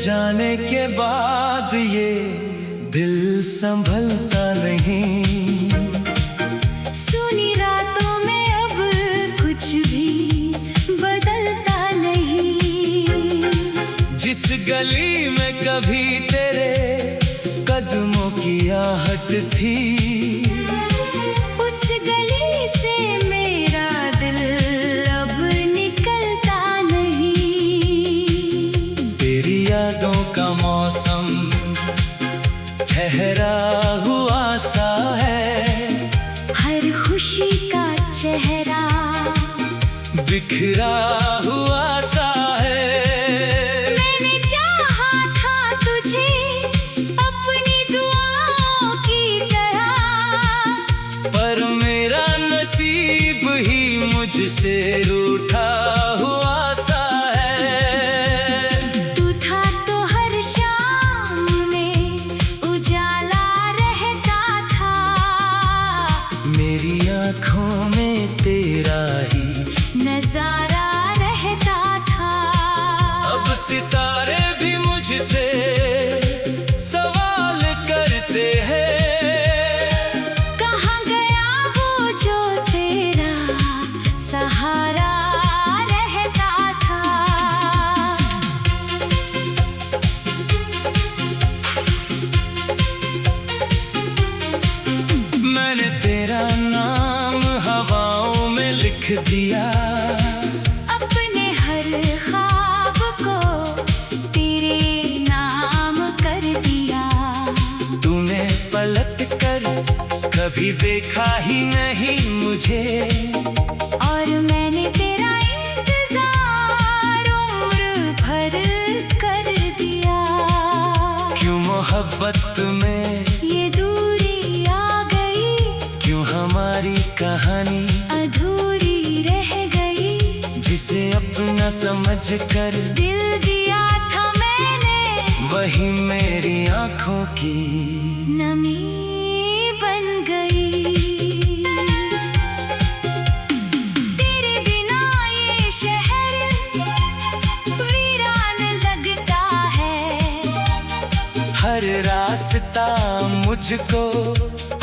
जाने के बाद ये दिल संभलता नहीं। सुनी रातों में अब कुछ भी बदलता नहीं। जिस गली में कभी तेरे कदमों की आहट थी, उस गली से मेरा दिल अब निकलता नहीं। तेरी यादों का मौसम ठहरा हुआ सा है, हर खुशी का चेहरा बिखरा हुआ सा है। मैंने चाहा था तुझे अपनी दुआओं की तरह, पर मेरा नसीब ही मुझसे रूठा हुआ सा है। तू था तो हर शाम में उजाला रहता था, मेरी आँखों में तेरा ही नजारा रहता था। अब सितारे भी मुझसे सवाल करते हैं, कहाँ गया वो जो तेरा सहारा रहता था। मैंने तेरा नाम हवाओं में लिख दिया, अपने हर ख्वाब को तेरे नाम कर दिया। तूने पलट कर कभी देखा ही नहीं मुझे, और मैंने तेरा इंतजार उम्र भर कर दिया। क्यों मोहब्बत में ये दूरी आ गई, क्यों हमारी कहानी अधूरी रह गई। जिसे अपना समझ कर दिल दिया था मैंने, वही मेरी आँखों की नमी बन गई। तेरे बिना ये शहर वीरान लगता है, हर रास्ता मुझको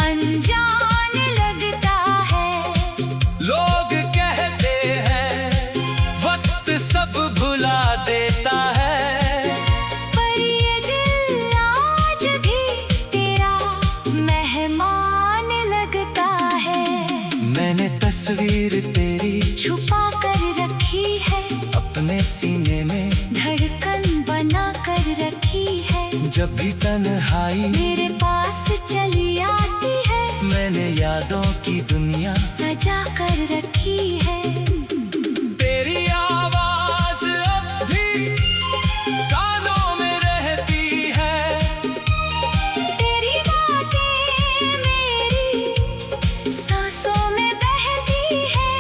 अनजान लगता है। लोग कहते हैं वक्त सब भुला देता है, पर ये दिल आज भी तेरा मेहमान लगता है। मैंने तस्वीर तेरी छुपा कर रखी है, अपने सीने में धड़कन बना कर रखी है। जब भी तन्हाई मेरे पास चली आती है, मैंने यादों की दुनिया सजा कर रखी है। तेरी आवाज अब भी कानों में रहती है, तेरी बातें मेरी सांसों में बहती है।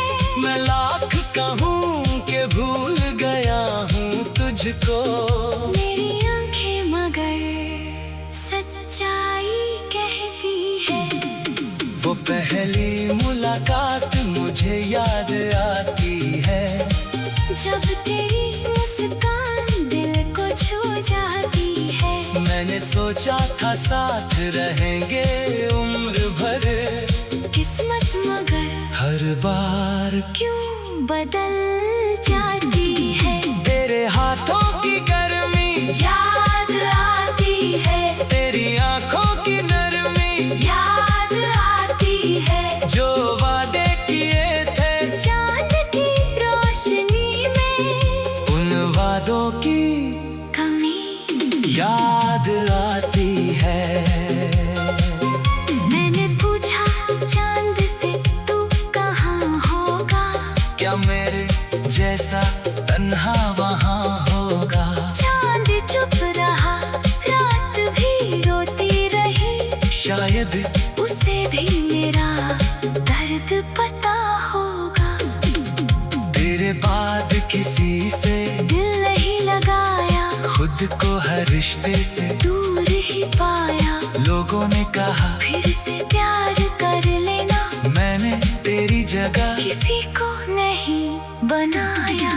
मैं लाख कहूँ कि भूल गया हूँ तुझको, मेरी आंखें मगर सच्चाई कहती है। वो पहली मुलाकात मुझे याद आती है, जब तेरी मुस्कान दिल को छू जाती है। मैंने सोचा था साथ रहेंगे उम्र भर, किस्मत मगर हर बार क्यों बदल जाती है। तेरे हाथों की गर्मी याद आती है, तेरी आंखों की नरमी याद आती है। जो वादे किए थे चांद की रोशनी में उन वादों की कमी याद आती है। मैंने पूछा चांद से तू कहाँ होगा, क्या मेरे जैसा तन्हा वहाँ होगा। चांद चुप रहा, रात भी रोती रही। शायद उसे भी मेरा दर्द पता होगा। तेरे बाद किसी से दिल नहीं लगाया, खुद को हर रिश्ते से दूर ही पाया। लोगों ने कहा फिर से प्यार कर लेना, मैंने तेरी जगह किसी को नहीं बनाया।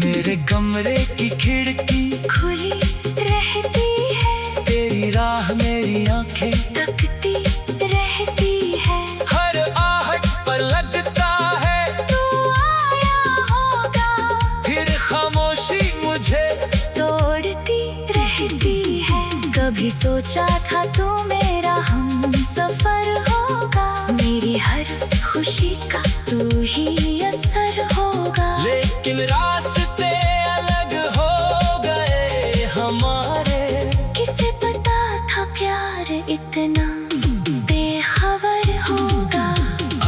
मेरे कमरे की खिड़की खुली रहती है, तेरी राह मेरी आंखें तकती रहती है। हर आहट पर लगता है तू आया होगा, फिर खामोशी मुझे तोड़ती रहती है। कभी सोचा था तू मेरा हम सफर होगा, मेरी हर खुशी का तू ही असर होगा। लेकिन रास्ते अलग हो गए हमारे। किसे पता था प्यार इतना बेखबर होगा।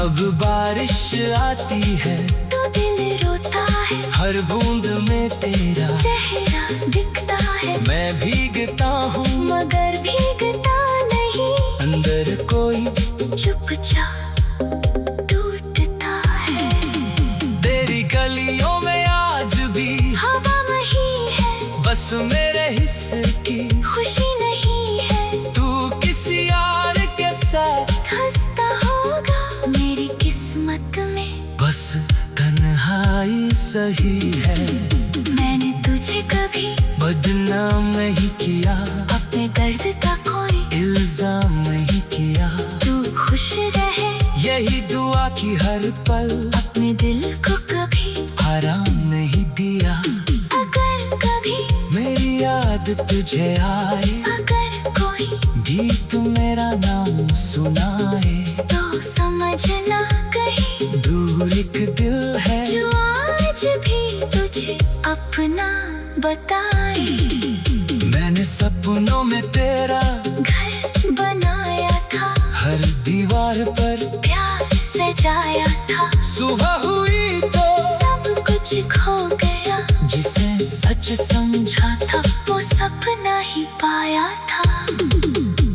अब बारिश आती है तो दिल रोता है, हर बूंद में तेरा चेहरा दिखता है। मैं भीगता हूँ मगर भीगता नहीं, अंदर कोई चुपचाप टूटता है। तेरी गलियों में आज भी हवा वही है, बस मेरे हिस्से की खुशी नहीं है। तू किसी यार के साथ हंसता होगा, मेरी किस्मत में बस तन्हाई सही है। मैंने तुझे कभी बदनाम नहीं किया, अपने दर्द का कोई इल्जाम नहीं किया। तू खुश रहे, यही दुआ की हर पल, अपने दिल को कभी आराम नहीं दिया। अगर कभी मेरी याद तुझे आए, अगर कोई गीत मेरा नाम सुनाए, तो समझना कहीं दूर एक दिल है जो आज भी तुझे अपना बताए। मैंने सपनों में तेरा घर बनाया था, हर दीवार पर प्यार सजाया था। सुबह हुई तो सब कुछ खो गया, जिसे सच समझा था वो सपना ही पाया था।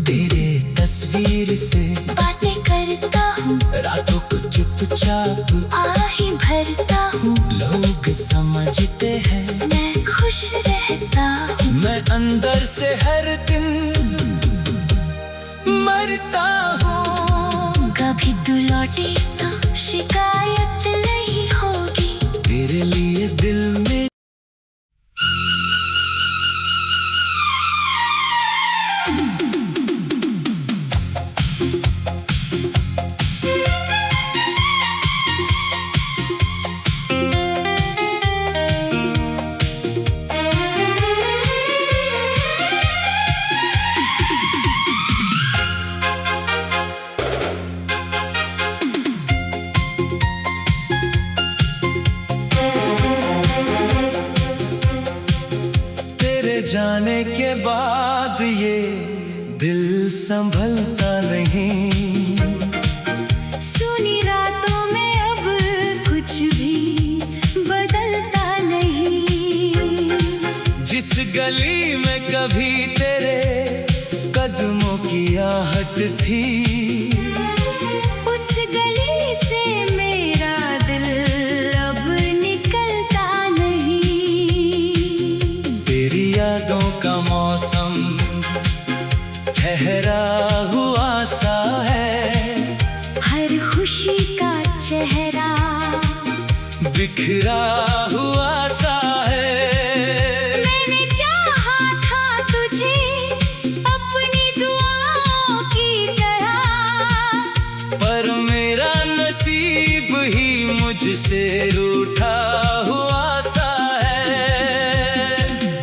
तेरे तस्वीर से बातें करता हूँ, रातों को चुपचाप आही भरता हूँ। लोग समझते हैं मैं खुश रहता हूँ, मैं अंदर से हर दिन मरता हूँ। कभी तू लौटी तो शिकायत नहीं होगी। तेरे लिए दिल में जाने के बाद ये दिल संभलता नहीं। सुनी रातों में अब कुछ भी बदलता नहीं। जिस गली में कभी तेरे कदमों की आहट थी, उस गली से मेरा दिल अब निकलता नहीं। तेरी यादों का मौसम ठहरा हुआ सा है, हर खुशी का चेहरा बिखरा हुआ सा है। मैंने चाहा था तुझे अपनी दुआओं की तरह, पर मेरा नसीब ही मुझसे रूठा हुआ सा है।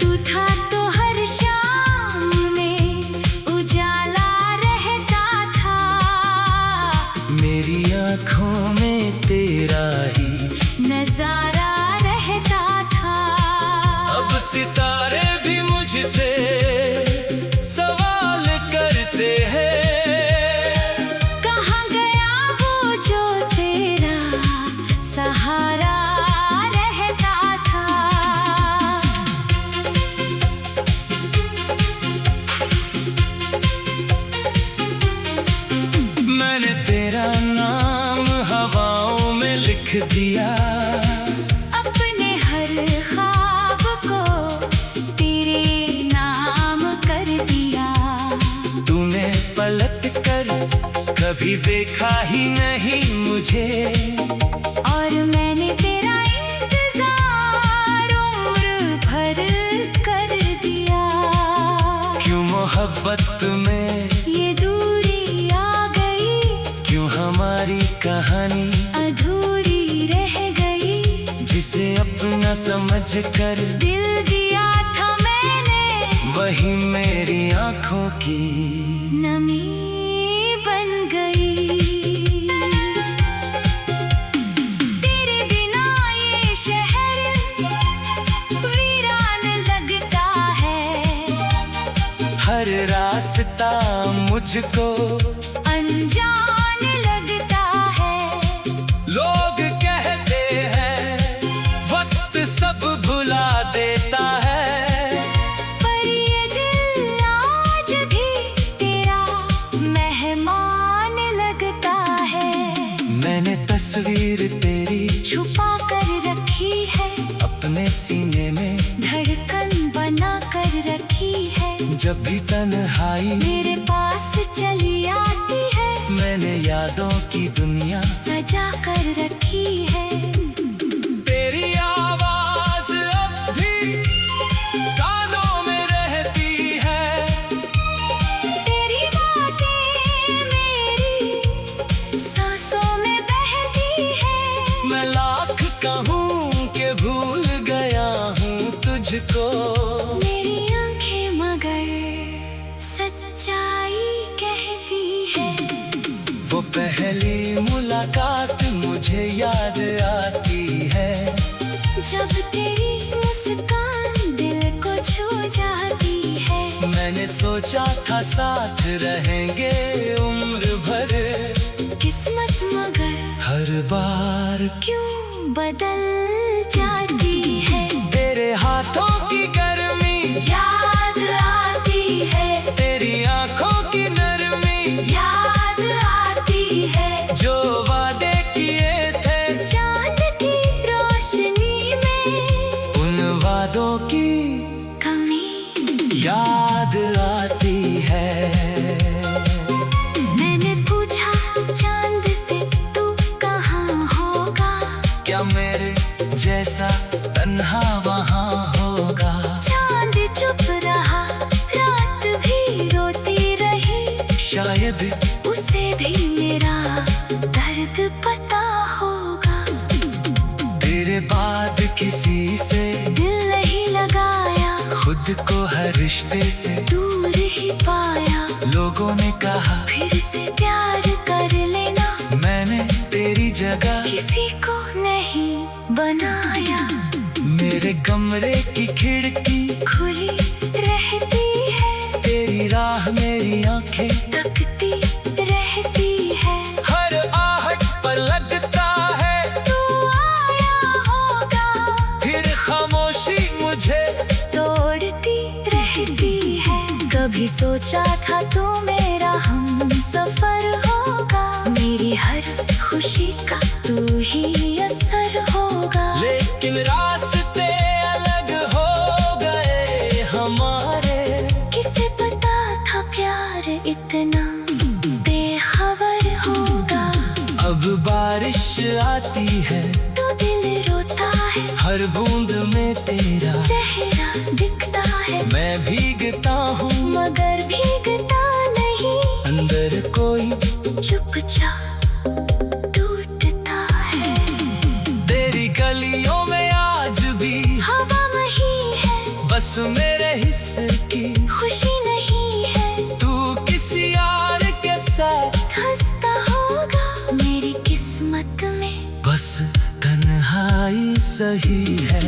तू था तो हर शाम में उजाला रहता था, मेरी आँखों में तेरा ही नजारा रहता था। अब सितारे भी मुझसे सवाल करते हैं, कहाँ गया वो जो तेरा सहारा रहता था। मैंने तेरा नाम हवाओं में लिख दिया, अपने हर ख्वाब को तेरे नाम कर दिया। तूने पलट कर कभी देखा ही नहीं मुझे, और मैंने तेरा इंतजार उम्र भर कर दिया। मोहब्बत में ये दूरी आ गई, क्यों हमारी कहानी अधूरी रह गई। जिसे अपना समझकर दिल दिया था मैंने, वही मेरी आंखों की नमी बन गई। तेरे बिना ये शहर वीरान लगता है, हर रास्ता मुझको अनजान लगता है। लोग कहते हैं वक्त सब भुला देता है, पर ये दिल आज भी तेरा मेहमान लगता है। मैंने तस्वीर तेरी छुपा कर रखी है, अपने सीने में धड़कन बना कर रखी है। जब भी तन्हाई मेरे पास चली आती है, मैंने यादों की दुनिया सजा कर रखी है। तेरी आवाज अब भी कानों में रहती है, तेरी बातें मेरी सांसों में बहती है। मैं लाख कहूँ कि भूल गया हूँ तुझको, मेरी आंखें मगर सच्चाई कहती है। वो पहली मुलाकात मुझे याद आती है, जब तेरी मुस्कान दिल को छू जाती है। मैंने सोचा था साथ रहेंगे उम्र भर, किस्मत मगर हर बार क्यों बदल जाती है। तेरे हाथों की गर्मी याद आती है, तेरी आंखों की नरमी याद आती है। जो वादे किए थे चांद की रोशनी में उन वादों की कमी याद आती है। मैंने पूछा चांद से तू कहाँ होगा, क्या मेरे जैसा तन्हा वहाँ होगा। चांद चुप रहा, रात भी रोती रही। शायद उसे भी मेरा दर्द पता होगा। तेरे बाद किसी से दिल नहीं लगाया, खुद को हर रिश्ते से दूर ही पाया। लोगों ने कहा फिर से प्यार कर लेना, मैंने तेरी जगह किसी को नहीं बनाया। मेरे कमरे की खिड़की खुली रहती है, तेरी राह मेरी आंखें तकती रहती है। हर आहट पर लगता है तू आया होगा, फिर खामोशी मुझे तोड़ती रहती है। कभी सोचा था तू मेरा हम सफर होगा, मेरी हर खुशी का तू ही असर होगा। लेकिन रास्ते अलग हो गए हमारे, किसे पता था प्यार इतना बेखबर होगा। अब बारिश आती है तो दिल रोता है, हर बूंद में तेरा चेहरा दिखता है। मैं भीगता हूँ मगर भीगता नहीं, अंदर कोई चुपचाप टूटता है। तेरी गलियों में आज भी हवा वही है, बस मेरे हिस्से की खुशी नहीं है। तू किसी और के साथ हंसता होगा मेरी किस्मत में, बस तन्हाई सही है।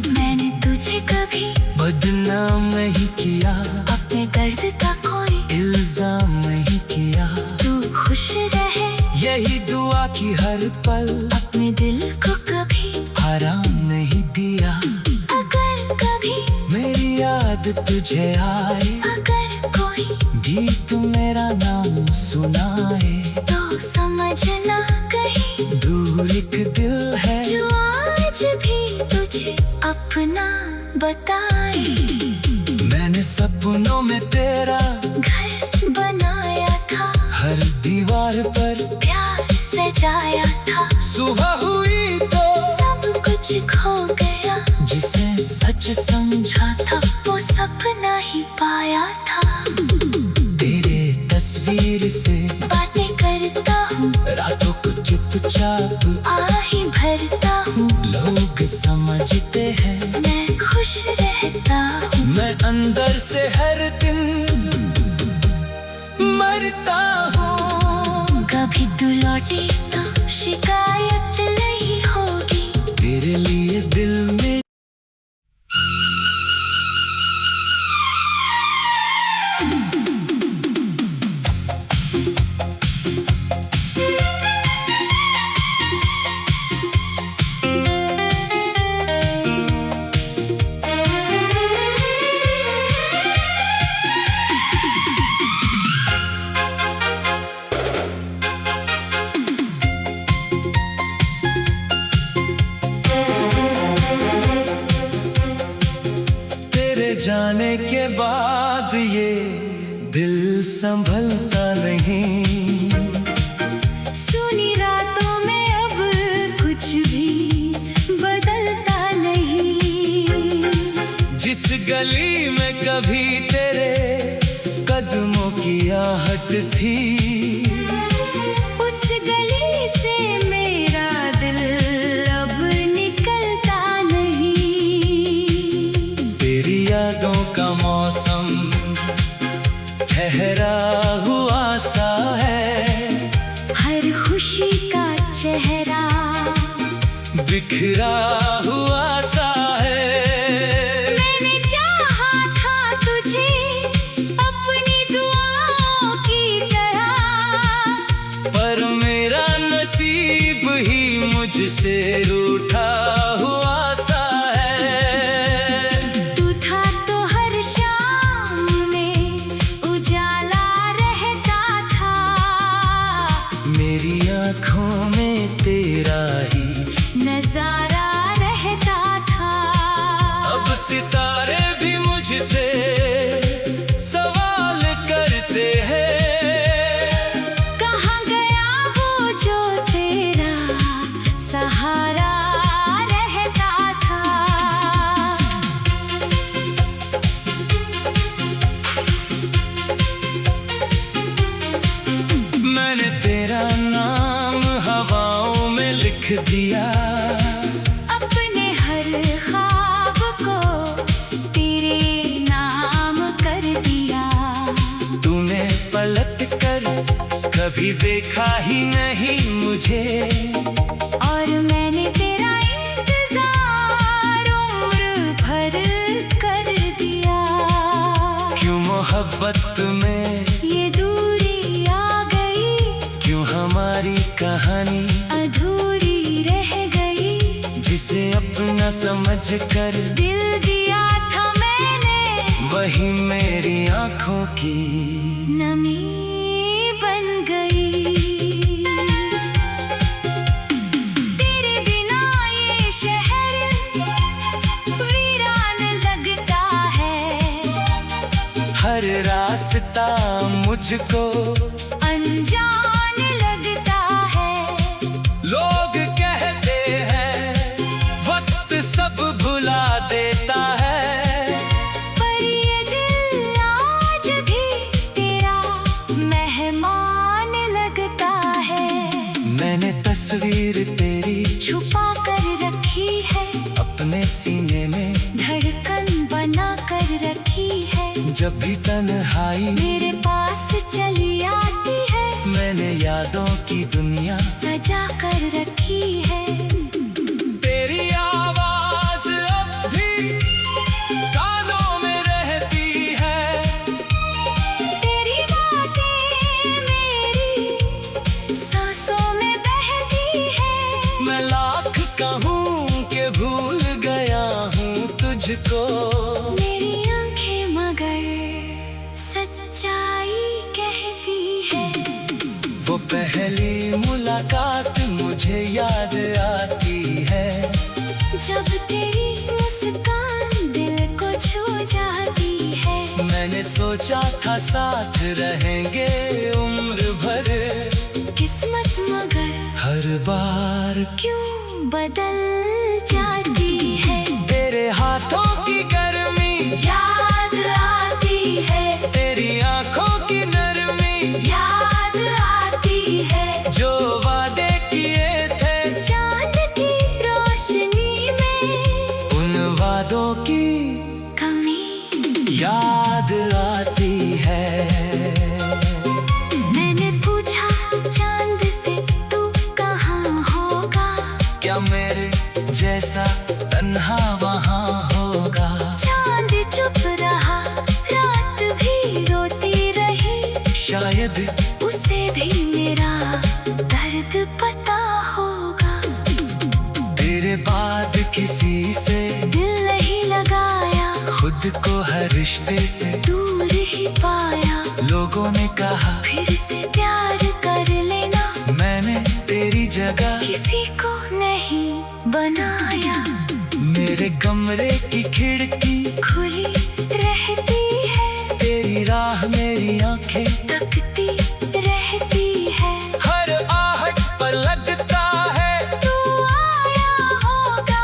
मैंने तुझे कभी बदनाम नहीं किया, अपने दर्द का कोई इल्जाम नहीं किया। तू खुश रहे, यही दुआ की हर पल, अपने दिल को कभी आराम नहीं दिया। अगर कभी मेरी याद तुझे आए, अगर कोई गीत मेरा नाम सुनाए, तो समझना कहीं दूर एक दिल है जो आज भी तुझे अपना बताए। मैंने सपनों में तेरा घर बनाया था, हर दीवार पर प्यार सजाया था। सुबह हुई तो सब कुछ खो गया, जिसे सच समझा था, वो सपना ही पाया था। तेरे तस्वीर से बातें करता हूँ, रातों को चुपचाप आही भरता हूँ। लोग समझते हैं मैं खुश रहता हूँ, मैं अंदर से हर दिन मरता हूँ। कभी तू लौटे तो शिकायत नहीं होगी। तेरे लिए दिल में जाने के बाद ये दिल संभलता नहीं। सुनी रातों में अब कुछ भी बदलता नहीं। जिस गली में कभी तेरे कदमों की आहट थी, उस गली से मेरा दिल अब निकलता नहीं। तेरी यादों का मौसम ठहरा हुआ सा है, हर खुशी का चेहरा बिखरा हुआ सा है। मैंने चाहा था तुझे अपनी दुआओं की तरह, पर मेरा नसीब ही मुझसे रूठा हुआ सा है। तू था तो हर शाम में उजाला रहता था, मेरी आँखों में तेरा ही नजारा रहता था। अब सितारे भी मुझसे सवाल करते हैं, कहाँ गया वो जो तेरा सहारा रहता था। मैंने तेरा नाम हवाओं में लिख दिया, अपने हर ख्वाब को तेरे नाम कर दिया। तूने पलट कर कभी देखा ही नहीं मुझे, और मैंने तेरा इंतजार उम्र भर कर दिया। क्यों मोहब्बत में ये दूरी आ गई, क्यों हमारी कहानी अधूरी रह गई। जिसे अपना समझ कर दिल दिया था मैंने, वही मेरी आँखों की नमी बन गई। तेरे बिना ये शहर वीरान लगता है, हर रास्ता मुझको अनजान लगता है। लोग कहते हैं वक्त सब भुला देता है, पर ये दिल आज भी तेरा मेहमान लगता है। मैंने तस्वीर तेरी छुपा कर रखी है, अपने सीने में धड़कन बना कर रखी है। जब भी तन्हाई मेरे पास चली आती है, मैंने यादों की दुनिया सजा कर रखी है। तेरी आवाज अब भी कानों में रहती है, तेरी बातें मेरी सांसों में बहती है। मैं लाख कहूँ कि भूल गया हूँ तुझको, मेरी आंखें मगर सच्चाई कहती है। वो पहली मुलाकात मुझे याद आती है, जब तेरी मुस्कान दिल को छू जाती है। मैंने सोचा था साथ रहेंगे उम्र भर, किस्मत मगर हर बार क्यों बदल जाती है। तेरे तेरे हाथों की गर्मी याद आती है, तेरी आंखों की नरमी याद आती है, जो वादे किए थे चांद की रोशनी में उन वादों की कमी याद आती है। मैंने पूछा चांद से तू कहाँ होगा, क्या मेरे जैसा तन्हा वहाँ होगा। चांद चुप रहा, रात भी रोती रही, शायद उसे भी मेरा दर्द पता होगा। तेरे बाद किसी से दिल नहीं लगाया, खुद को हर रिश्ते से दूर ही पाया, लोगों ने कहा फिर से प्यार कर लेना, मैंने तेरी जगह किसी को नहीं बनाया। मेरे कमरे की खिड़की खुली रहती है, तेरी राह मेरी आंखें तकती रहती है, हर आहट पर लगता है तू आया होगा,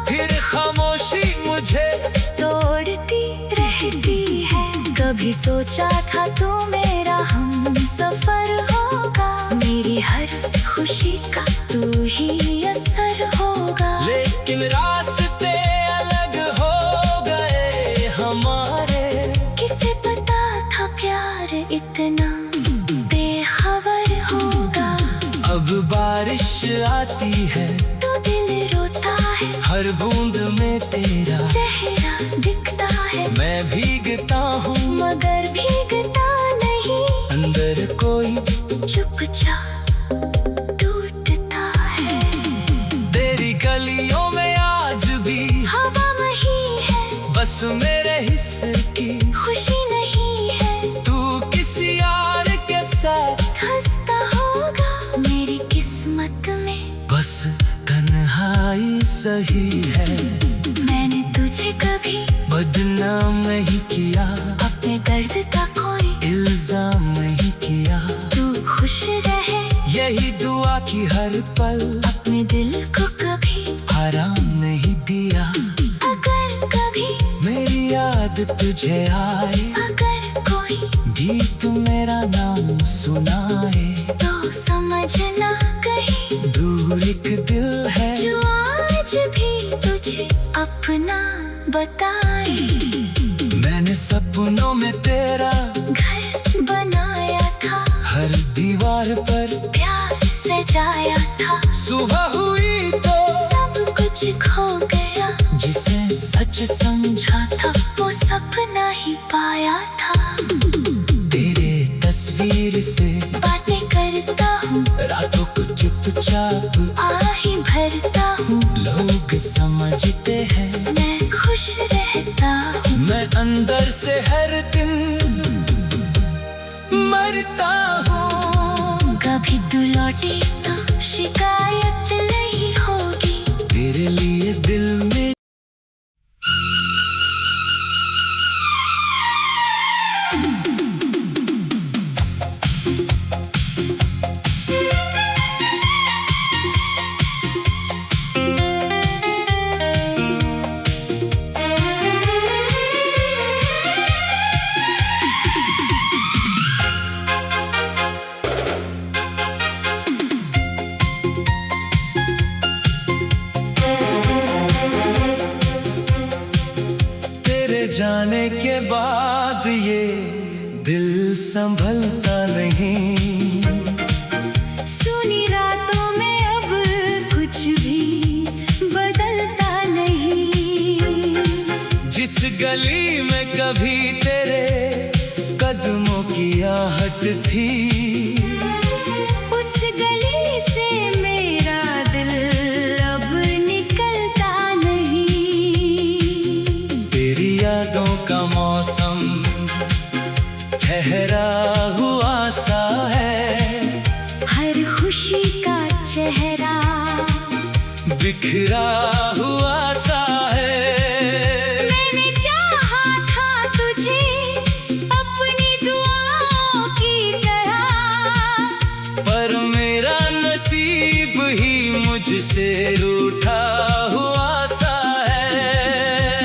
फिर खामोशी मुझे तोड़ती रहती है। कभी सोचा था तू मेरा हम सफर होगा, मेरी हर खुशी का तू ही असर होगा। लेकिन रास्ते अलग हो गए हमारे। किसे पता था प्यार इतना बेखबर होगा। अब बारिश आती है तो दिल रोता है, हर बूंद में तेरा चेहरा दिखता है, मैं भीगता हूँ मगर भीगता नहीं, अंदर कोई चुपचाप टूटता है। तेरी गलियों में आज भी हवा वही है, बस मेरे हिस्से की खुशी नहीं है, तू किसी यार के साथ हंसता होगा मेरी किस्मत में। बस तन्हाई सही है। मैंने तुझे कभी बदनाम नहीं किया, अपने दर्द का कोई इल्जाम नहीं किया, तू खुश रहे यही दुआ की हर पल, अपने दिल को कभी आराम नहीं दिया। अगर कभी मेरी याद तुझे आए, अगर कोई गीत मेरा नाम सुनाए, तो समझना कहीं दूर एक दिल है जो आज भी तुझे अपना बताए। मैंने सपनों में तेरा घर बनाया था, हर दीवार पर प्यार सजाया था, सुबह हुई तो सब कुछ खो गया, जिसे सच समझा था वो सपना ही पाया था। तेरे तस्वीर से बातें करता हूँ, रातों को चुपचाप आही भरता हूँ, लोग समझते हैं मैं खुश रहता हूँ। मैं अंदर से हर दिन मरता हूँ। कभी तू लौटी तो शिकायत नहीं होगी, तेरे लिए दिल में जाने के बाद ये दिल संभलता नहीं। सुनी रातों में अब कुछ भी बदलता नहीं। जिस गली में कभी तेरे कदमों की आहट थी, उस गली से मेरा दिल अब निकलता नहीं। तेरी यादों का मौसम ठहरा हुआ सा है, हर खुशी का चेहरा बिखरा हुआ सा है। मैंने चाहा था तुझे अपनी दुआओं की तरह, पर मेरा नसीब ही मुझसे रूठा हुआ सा है।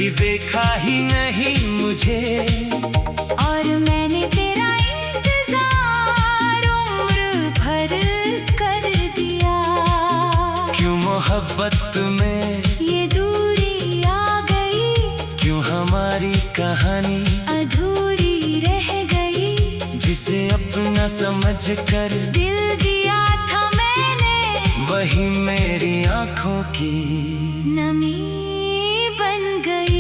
कभी देखा ही नहीं मुझे, और मैंने तेरा इंतजार उम्र भर कर दिया। क्यों मोहब्बत में ये दूरी आ गई, क्यों हमारी कहानी अधूरी रह गई। जिसे अपना समझकर दिल दिया था मैंने, वही मेरी आंखों की नमी बन गई।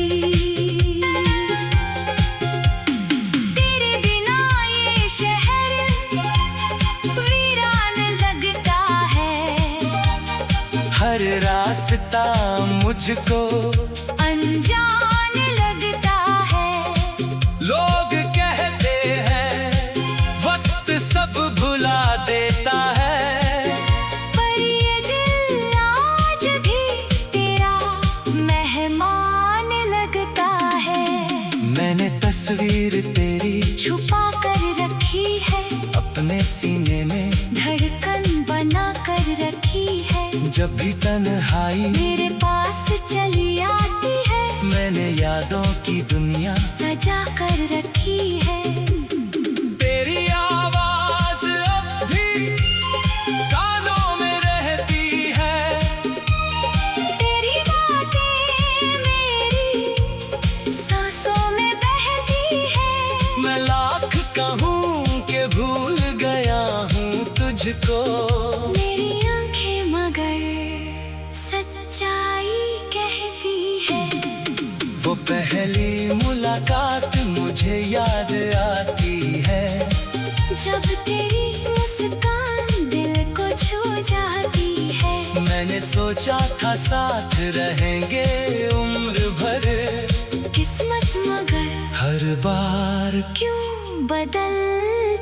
तेरे बिना ये शहर वीरान लगता है, हर रास्ता मुझको अनजान लगता है। लोग कहते हैं वक्त सब भुला देता है, पर ये दिल आज भी तेरा मेहमान लगता है। मैंने तस्वीर तेरी छुपा कर रखी है, अपने सीने में धड़कन बना कर रखी है। जब भी तन्हाई मेरे पास चली आती है, मैंने यादों की दुनिया सजा कर रखी है। तेरी आवाज अब भी कानों में रहती है, तेरी बातें मेरी सांसों में बहती है। मैं लाख कहूँ कि भूल गया हूँ तुझको, मेरी आंखें मगर सच्चाई कहती है। वो पहली मुलाकात मुझे याद आती है, जब तेरी मुस्कान दिल को छू जाती है। मैंने सोचा था साथ रहेंगे उम्र भर, किस्मत मगर हर बार क्यों बदल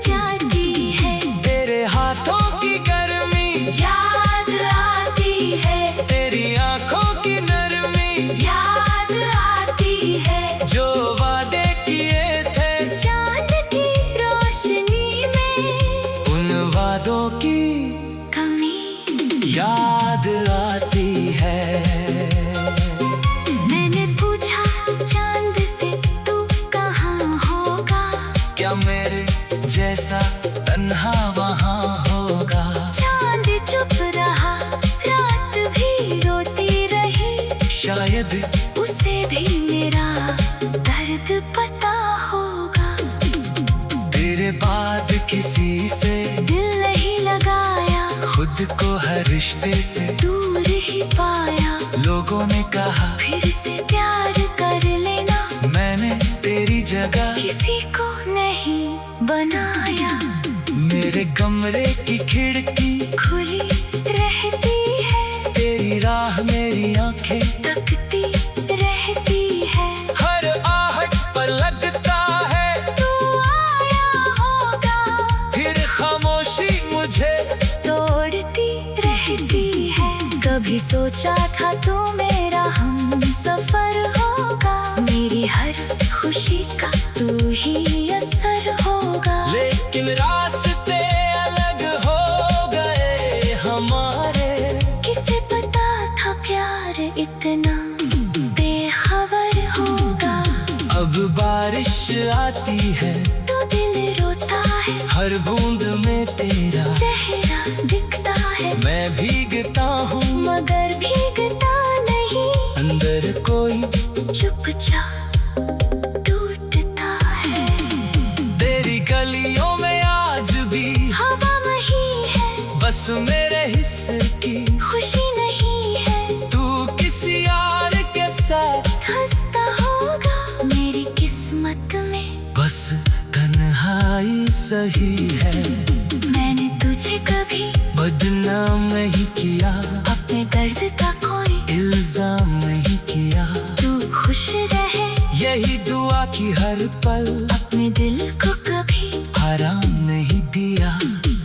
जाती है। तेरे हाथों की गर्मी याद आती है, तेरी आंखों की नरमी याद आती है। जो वादे किए थे चांद की रोशनी में उन वादों की कमी याद आती है। मैंने पूछा चांद से तू कहाँ होगा, क्या मेरे जैसा तन्हा वहाँ होगा। चांद चुप रहा, रात भी रोती रही। शायद उसे भी मेरा दर्द पता होगा। तेरे बाद किसी से दिल नहीं लगाया, खुद को हर रिश्ते से दूर ही पाया। लोगों ने कहा फिर से प्यार कर लेना, मैंने तेरी जगह किसी को नहीं बनाया। मेरे कमरे की खिड़की खुली रहती है, तेरी राह मेरी आंखें तकती रहती है। हर आहट पर लगता है तू आया होगा, फिर खामोशी मुझे तोड़ती रहती है। कभी सोचा था तू मेरा हम सफर होगा, मेरी हर खुशी का तू ही असर होगा। लेकिन रास्ते अलग हो गए हमारे, किसे पता था प्यार इतना बेखबर होगा। अब बारिश आती है तो दिल रोता है, हर बूंद में तेरा चेहरा दिखता है। मैं भीगता हूँ मगर भीगता नहीं, अंदर कोई चुपचाप टूटता है। तेरी गलियों में आज भी हवा वही है, बस मेरे हिस्से की खुशी नहीं है। तू किसी यार के साथ हंसता होगा, मेरी किस्मत में बस तन्हाई सही है। मैंने तुझे कभी बदनाम नहीं किया, अपने दर्द का कोई इल्जाम नहीं किया। तू खुश रहे, यही दुआ की हर पल, अपने दिल को कभी हराम नहीं दिया।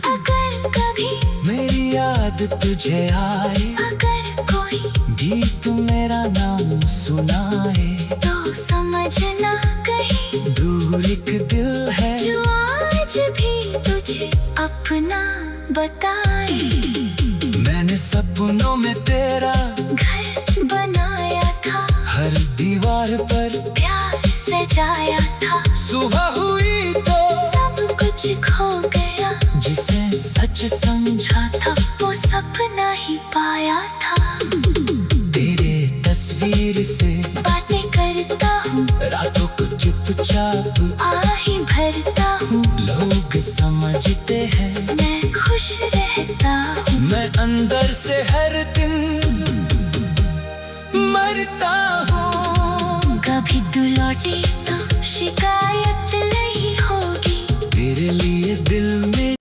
अगर कभी मेरी याद तुझे आए, अगर कोई गीत मेरा नाम सुनाए, तो समझना कहीं दूर एक दिल है जो आज भी तुझे अपना बताए। मैंने सपनों में तेरा घर बनाया था, हर दीवार पर सुबह हुई तो सब कुछ खो गया, जिसे सच समझा था वो सपना ही पाया था। तेरे तस्वीर से बातें करता हूँ, रातों को चुपचाप आही भरता हूँ, लोग समझते हैं मैं खुश रहता हूँ। मैं अंदर से हर दिन मरता हूँ। कभी तू लौटी तो शिकायत नहीं होगी, तेरे लिए दिल में